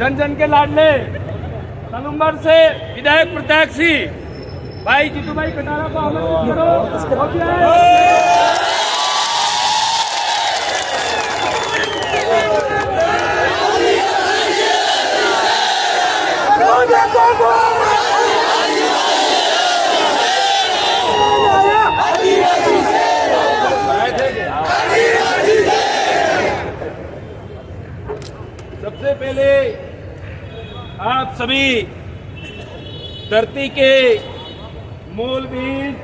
जन जन के लाडले तलुम्बर से विधायक प्रत्याशी भाई जीतू भाई कटारा को सबसे पहले आप सभी धरती के मूल बीज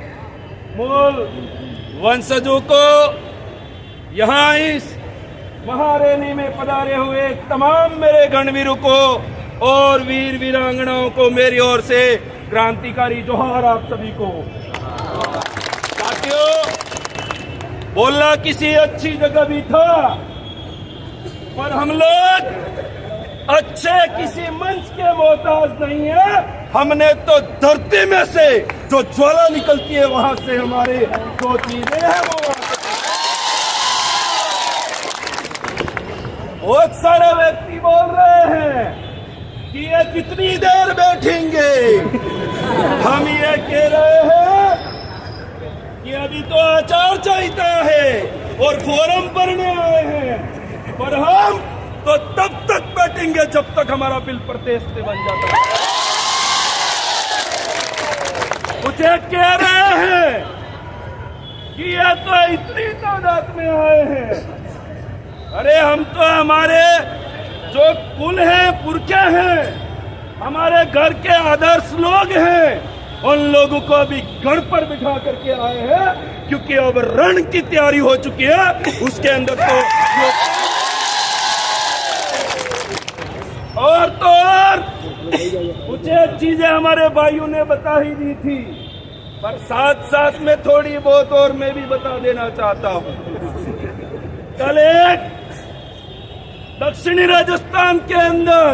मूल वंशजों को यहाँ इस महारैली में पधारे हुए तमाम मेरे गणवीरों को और वीर वीरांगनाओं को मेरी ओर से क्रांतिकारी जोहार आप सभी को। साथियों, बोलना किसी अच्छी जगह भी था, पर हम लोग अच्छे किसी मंच के मोहताज नहीं है। हमने तो धरती में से जो ज्वाला निकलती है वहां से हमारे जो चीजें हैं वो बहुत सारे व्यक्ति बोल रहे हैं कि ये कितनी देर बैठेंगे। हम ये कह रहे हैं कि अभी तो आचार संहिता है और फोरम भरने आए हैं, पर हम तो तब तक बैठेंगे जब तक हमारा बिल प्रदेश से बन जाता है। मुझे कह रहे हैं कि ये तो इतनी तादाद में आए हैं। अरे हम तो हमारे जो कुल हैं, पुरखे हैं, हमारे घर के आदर्श लोग हैं, उन लोगों को अभी घर पर बिठा करके आए हैं, क्योंकि अब रण की तैयारी हो चुकी है। उसके अंदर तो और कुछ चीजें हमारे भाइयों ने बता ही दी थी, पर साथ साथ में थोड़ी बहुत और मैं भी बता देना चाहता हूं। कल एक दक्षिणी राजस्थान के अंदर,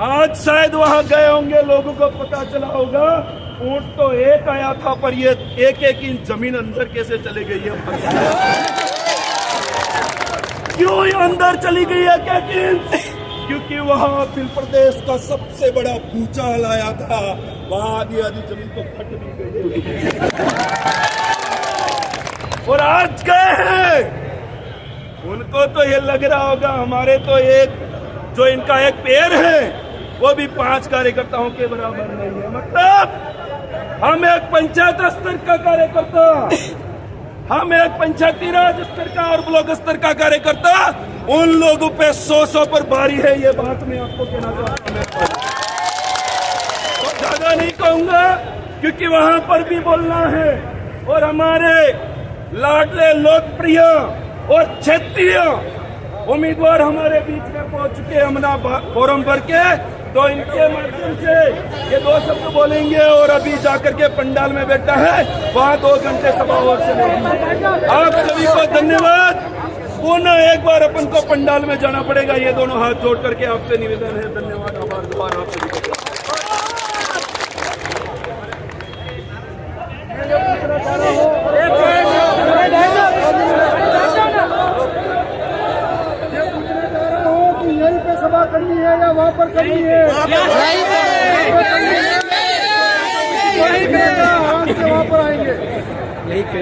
आज शायद वहां गए होंगे, लोगों को पता चला होगा, ऊंट तो एक आया था, पर ये एक एक इंच जमीन अंदर कैसे चली गई है। क्यों अंदर चली गई है क्या? क्योंकि वहां उत्तर प्रदेश का सबसे बड़ा भूचाल आया था, वहां आधी आधी जमीन तो फट भी गई और आज गए हैं। उनको तो ये लग रहा होगा हमारे तो एक जो इनका एक पैर है वो भी 5 कार्यकर्ताओं के बराबर नहीं है। मतलब हम एक पंचायत स्तर का कार्यकर्ता, हम एक पंचायती राज स्तर का और ब्लॉक स्तर का कार्यकर्ता, उन लोगों पे 100 पर भारी है। ये बात मैं आपको कहना चाहता हूं। तो ज्यादा नहीं कहूंगा क्योंकि वहां पर भी बोलना है। और हमारे लाडले लोकप्रिय और क्षेत्रीय उम्मीदवार हमारे बीच में पहुंच चुके हैं हमना फोरम भर के, तो इनके माध्यम से ये 2 शब्द बोलेंगे। और अभी जाकर के पंडाल में बैठा है, वहां 2 घंटे सभा और चलेगी। आप सभी को धन्यवाद। पुनः एक बार अपन को पंडाल में जाना पड़ेगा। ये दोनों हाथ जोड़ करके आपसे निवेदन है। धन्यवाद, आभार, दुआर आप सभी को। सभा करनी है या वहाँ पर करनी है? वहाँ पर आएंगे यहीं पे।